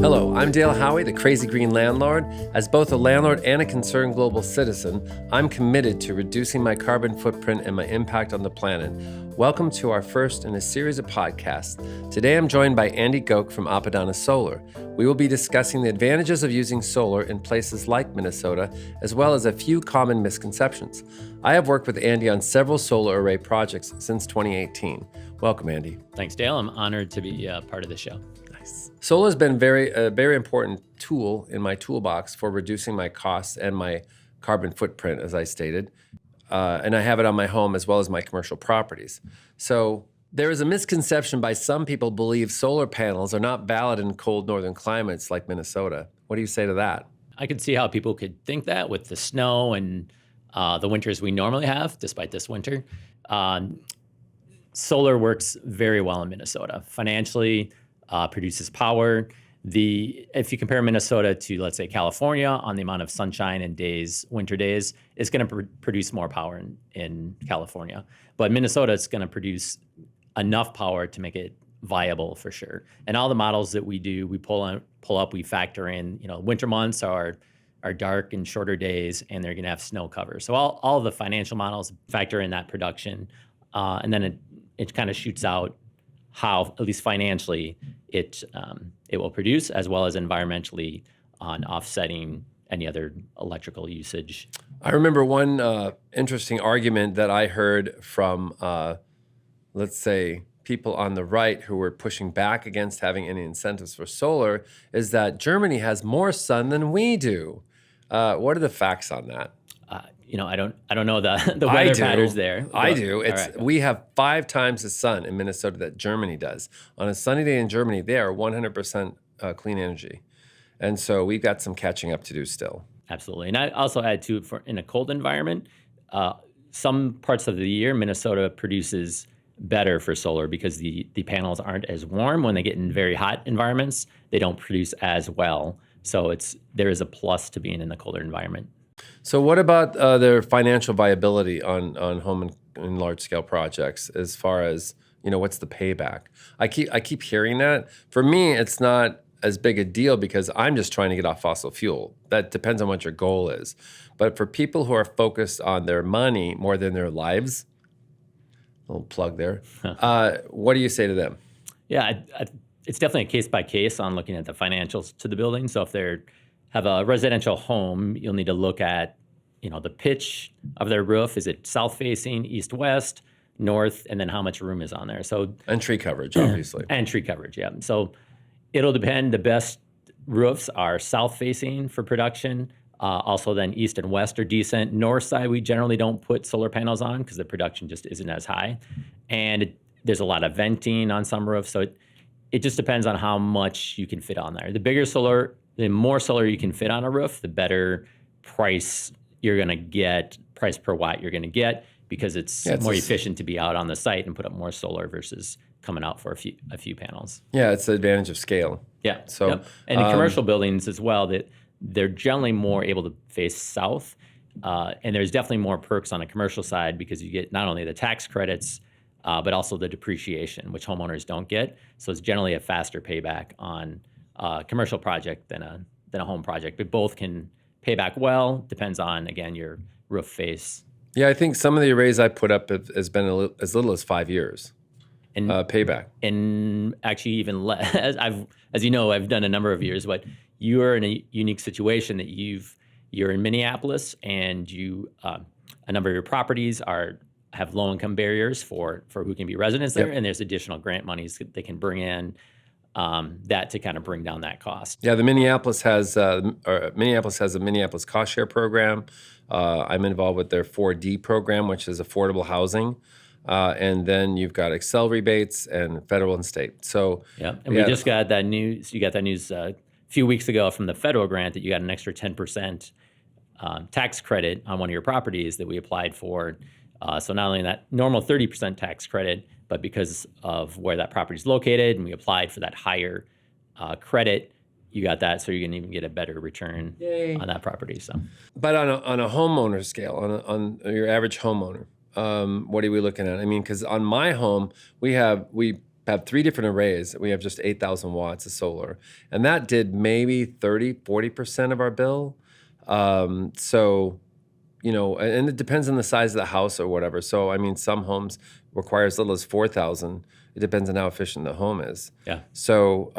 Hello, I'm Dale Howie, the Crazy Green Landlord. As both a landlord and a concerned global citizen, I'm committed to reducing my carbon footprint and my impact on the planet. Welcome to our first in a series of podcasts. Today I'm joined by Andy Goke from Apadana Solar. We will be discussing the advantages of using solar in places like Minnesota, as well as a few common misconceptions. I have worked with Andy on several solar array projects since 2018. Welcome, Andy. Thanks, Dale. I'm honored to be part of the show. Solar has been a very important tool in my toolbox for reducing my costs and my carbon footprint, as I stated. And I have it on my home as well as my commercial properties. So there is a misconception by some people believe solar panels are not valid in cold northern climates like Minnesota. What do you say to that? I could see how people could think that with the snow and the winters we normally have, despite this winter. Solar works very well in Minnesota. Financially, produces power. If you compare Minnesota to, let's say, California on the amount of sunshine and days, winter days, it's going to produce more power in California. But Minnesota is going to produce enough power to make it viable for sure. And all the models that we do, we pull up, we factor in, winter months are dark and shorter days, and they're going to have snow cover. So all of the financial models factor in that production, and then it kind of shoots out how, at least financially, it will produce, as well as environmentally on offsetting any other electrical usage. I remember one interesting argument that I heard from, let's say, people on the right who were pushing back against having any incentives for solar is that Germany has more sun than we do. What are the facts on that? I don't know the weather patterns there. I do. We have 5 times the sun in Minnesota that Germany does. On a sunny day in Germany, they are 100% clean energy. And so we've got some catching up to do still. Absolutely. And I also add to, in a cold environment, some parts of the year, Minnesota produces better for solar because the panels aren't as warm. When they get in very hot environments, they don't produce as well. So there is a plus to being in the colder environment. So what about their financial viability on home and large scale projects as far as, what's the payback? I keep hearing that. For me, it's not as big a deal because I'm just trying to get off fossil fuel. That depends on what your goal is. But for people who are focused on their money more than their lives, a little plug there, what do you say to them? Yeah, it's definitely a case by case on looking at the financials to the building. So if they're have a residential home, you'll need to look at, the pitch of their roof. Is it south facing, east, west, north, and then how much room is on there? So and tree coverage, obviously. And tree coverage, yeah. So it'll depend. The best roofs are south facing for production. Also then east and west are decent. North side, we generally don't put solar panels on because the production just isn't as high. And there's a lot of venting on some roofs. So it just depends on how much you can fit on there. The more solar you can fit on a roof, the better price you're going to get, price per watt you're going to get, because it's more efficient to be out on the site and put up more solar versus coming out for a few panels. Yeah, it's the advantage of scale. Yeah. So, and in commercial buildings as well, that they're generally more able to face south, and there's definitely more perks on the commercial side because you get not only the tax credits, but also the depreciation, which homeowners don't get. So it's generally a faster payback on commercial project than a home project, but both can pay back well. Depends on, again, your roof face. Yeah, I think some of the arrays I put up has been as little as 5 years and payback. And actually even less. As you know, I've done a number of years, but you are in a unique situation that you're in Minneapolis and a number of your properties have low income barriers for who can be residents there, and there's additional grant monies that they can bring in. That to kind of bring down that cost. Yeah, the Minneapolis has a Minneapolis cost share program. I'm involved with their 4D program, which is affordable housing, and then you've got Excel rebates and federal and state. So we just got that news. You got that news a few weeks ago from the federal grant that you got an extra 10% tax credit on one of your properties that we applied for. So not only that normal 30% tax credit, but because of where that property is located, and we applied for that higher credit, you got that, so you can even get a better return on that property. So, but on a homeowner scale, on your average homeowner, what are we looking at? I mean, because on my home, we have 3 different arrays. We have just 8,000 watts of solar. And that did maybe 40% of our bill. So, and it depends on the size of the house or whatever. So, I mean, some homes require as little as 4,000. It depends on how efficient the home is. Yeah. So,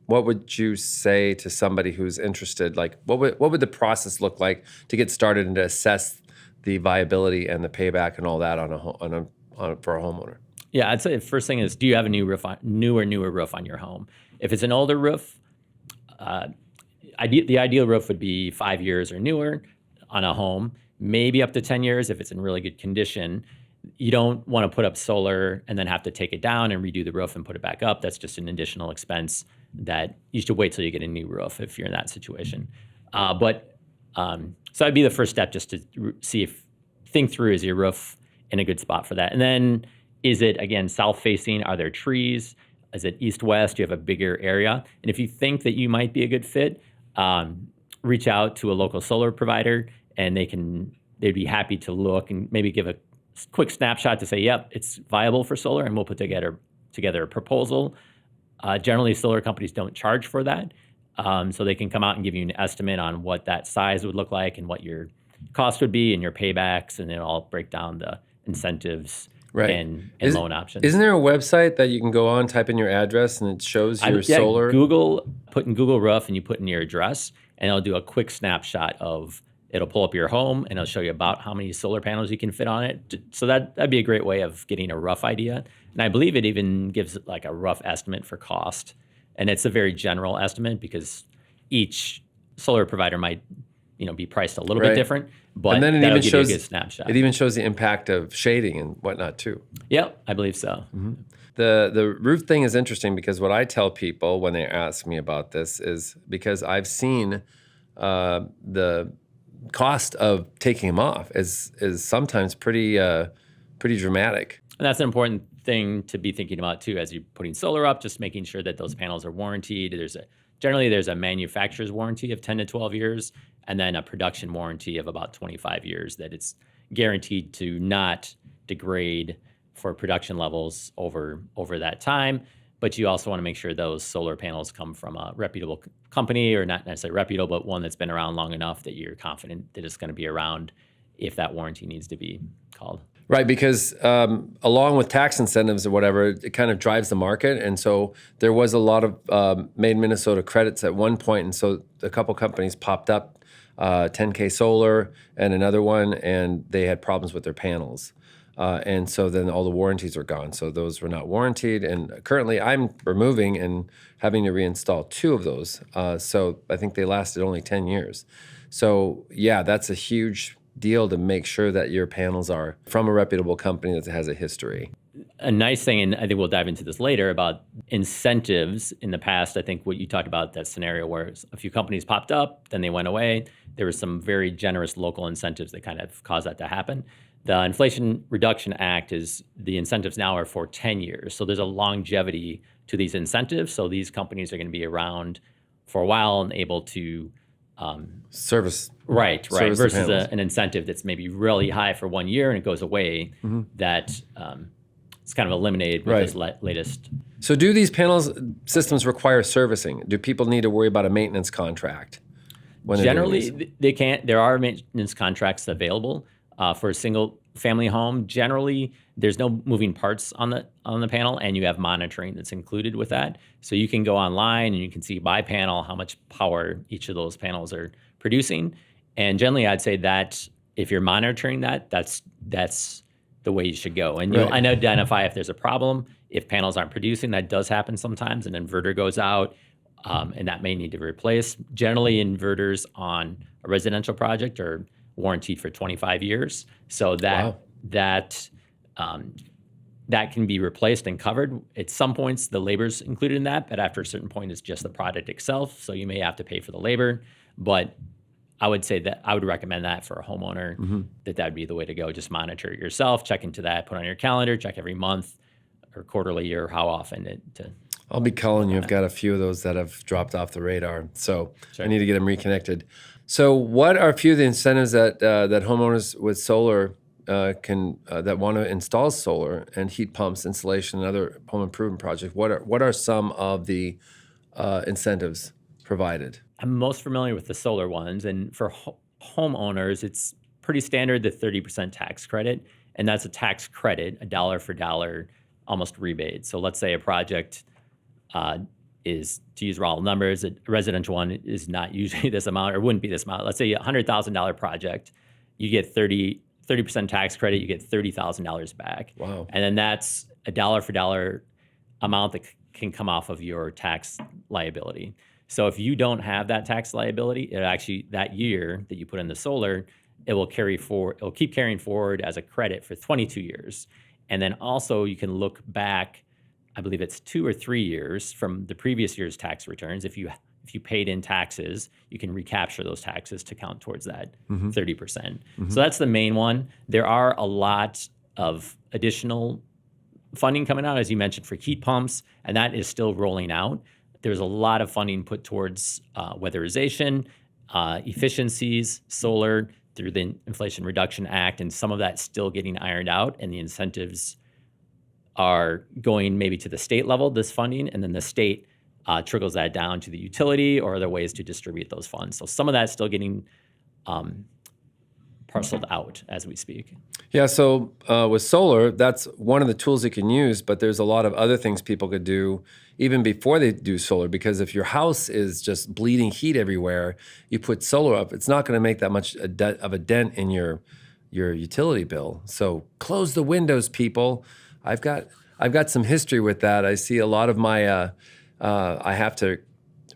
what would you say to somebody who's interested? Like, what would the process look like to get started and to assess the viability and the payback and all that for a homeowner? Yeah, I'd say the first thing is, do you have a newer roof on your home? If it's an older roof, the ideal roof would be 5 years or newer on a home, maybe up to 10 years if it's in really good condition. You don't want to put up solar and then have to take it down and redo the roof and put it back up. That's just an additional expense that you should wait till you get a new roof if you're in that situation. So that'd be the first step, just to think through, is your roof in a good spot for that? And then, is it, again, south-facing? Are there trees? Is it east-west? Do you have a bigger area? And if you think that you might be a good fit, reach out to a local solar provider, and they'd be happy to look and maybe give a quick snapshot to say, yep, it's viable for solar, and we'll put together a proposal. Generally, solar companies don't charge for that, so they can come out and give you an estimate on what that size would look like and what your cost would be and your paybacks, and then I'll break down the incentives and loan options. Isn't there a website that you can go on, type in your address, and it shows your solar? Put in Google Roof, and you put in your address, and it'll do a quick snapshot it'll pull up your home, and it'll show you about how many solar panels you can fit on it. So that'd be a great way of getting a rough idea. And I believe it even gives like a rough estimate for cost. And it's a very general estimate because each solar provider might, be priced a little bit different, but and then that'll give you a good snapshot. It even shows the impact of shading and whatnot too. Yeah, I believe so. Mm-hmm. The roof thing is interesting because what I tell people when they ask me about this is because I've seen the cost of taking them off is sometimes pretty dramatic. And that's an important thing to be thinking about too as you're putting solar up, just making sure that those panels are warranted. Generally there's a manufacturer's warranty of 10 to 12 years and then a production warranty of about 25 years that it's guaranteed to not degrade for production levels over that time. But you also want to make sure those solar panels come from a reputable company, or not necessarily reputable, but one that's been around long enough that you're confident that it's going to be around if that warranty needs to be called. Right, because along with tax incentives or whatever, it kind of drives the market. And so there was a lot of Made in Minnesota credits at one point, and so a couple companies popped up, 10K Solar and another one, and they had problems with their panels. And so then all the warranties are gone. So those were not warranted. And currently I'm removing and having to reinstall 2 of those. So I think they lasted only 10 years. So yeah, that's a huge deal to make sure that your panels are from a reputable company that has a history. A nice thing, and I think we'll dive into this later, about incentives in the past. I think what you talked about, that scenario where a few companies popped up, then they went away. There were some very generous local incentives that kind of caused that to happen. The Inflation Reduction Act the incentives now are for 10 years. So there's a longevity to these incentives. So these companies are going to be around for a while and able to service. Right. Versus an incentive that's maybe really high for 1 year and it goes away. Mm-hmm. That it's kind of eliminated with this latest. So do these systems require servicing? Do people need to worry about a maintenance contract? Generally, they can't. There are maintenance contracts available. For a single family home, generally there's no moving parts on the panel, and you have monitoring that's included with that. So you can go online and you can see by panel how much power each of those panels are producing. And generally, I'd say that if you're monitoring that's the way you should go. And you'll identify if there's a problem. If panels aren't producing, that does happen sometimes. An inverter goes out, and that may need to be replaced. Generally, inverters on a residential project are warranted for 25 years. So that can be replaced and covered. At some points, the labor's included in that, but after a certain point, it's just the product itself. So you may have to pay for the labor. But I would say that I would recommend that for a homeowner, mm-hmm. that would be the way to go. Just monitor it yourself, check into that, put on your calendar, check every month or quarterly or how often I'll be calling you. I've got a few of those that have dropped off the radar. So sure. I need to get them reconnected. So what are a few of the incentives that homeowners with solar that want to install solar and heat pumps installation and other home improvement projects, what are some of the incentives provided? I'm most familiar with the solar ones, and for homeowners, it's pretty standard, the 30% tax credit, and that's a tax credit, a dollar for dollar, almost rebate. So let's say a project is, to use raw numbers, a residential one is not usually this amount or wouldn't be this amount. Let's say a $100,000 project, you get 30% tax credit, you get $30,000 back. Wow. And then that's a dollar for dollar amount that can come off of your tax liability. So if you don't have that tax liability, it actually, that year that you put in the solar, it will keep carrying forward as a credit for 22 years. And then also you can look back, I believe it's 2 or 3 years from the previous year's tax returns. If you paid in taxes, you can recapture those taxes to count towards that 30%. So that's the main one. There are a lot of additional funding coming out, as you mentioned, for heat pumps, and that is still rolling out. There's a lot of funding put towards weatherization, efficiencies, solar through the Inflation Reduction Act, and some of that's still getting ironed out, and the incentives are going maybe to the state level, this funding, and then the state trickles that down to the utility or other ways to distribute those funds. So some of that's still getting parceled out as we speak. Yeah, so with solar, that's one of the tools you can use, but there's a lot of other things people could do even before they do solar, because if your house is just bleeding heat everywhere, you put solar up, it's not going to make that much of a dent in your utility bill. So close the windows, people. I've got some history with that. I see a lot of my, I have to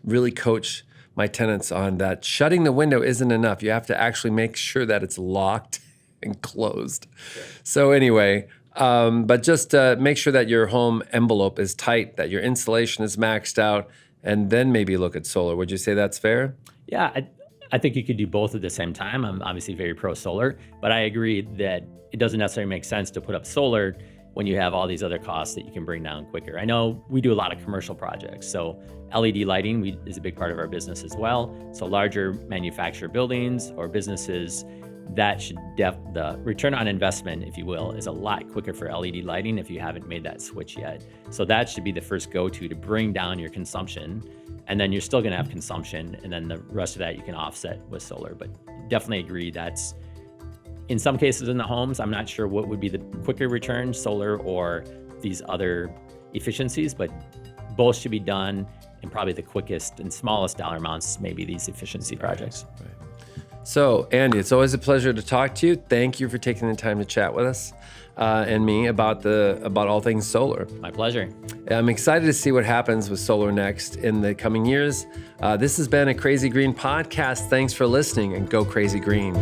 really coach my tenants on that. Shutting the window isn't enough. You have to actually make sure that it's locked and closed. So anyway, but just make sure that your home envelope is tight, that your insulation is maxed out, and then maybe look at solar. Would you say that's fair? Yeah, I think you could do both at the same time. I'm obviously very pro solar, but I agree that it doesn't necessarily make sense to put up solar when you have all these other costs that you can bring down quicker. I know we do a lot of commercial projects, so LED lighting is a big part of our business as well. So larger manufacturer buildings or businesses, that should the return on investment, if you will, is a lot quicker for LED lighting if you haven't made that switch yet. So that should be the first go-to to bring down your consumption, and then you're still gonna have consumption, and then the rest of that you can offset with solar. But definitely agree that's, in some cases in the homes, I'm not sure what would be the quicker return, solar or these other efficiencies, but both should be done, and probably the quickest and smallest dollar amounts, maybe these efficiency projects. Right. So, Andy, it's always a pleasure to talk to you. Thank you for taking the time to chat with us and me about all things solar. My pleasure. I'm excited to see what happens with solar next in the coming years. This has been a Crazy Green podcast. Thanks for listening, and go Crazy Green.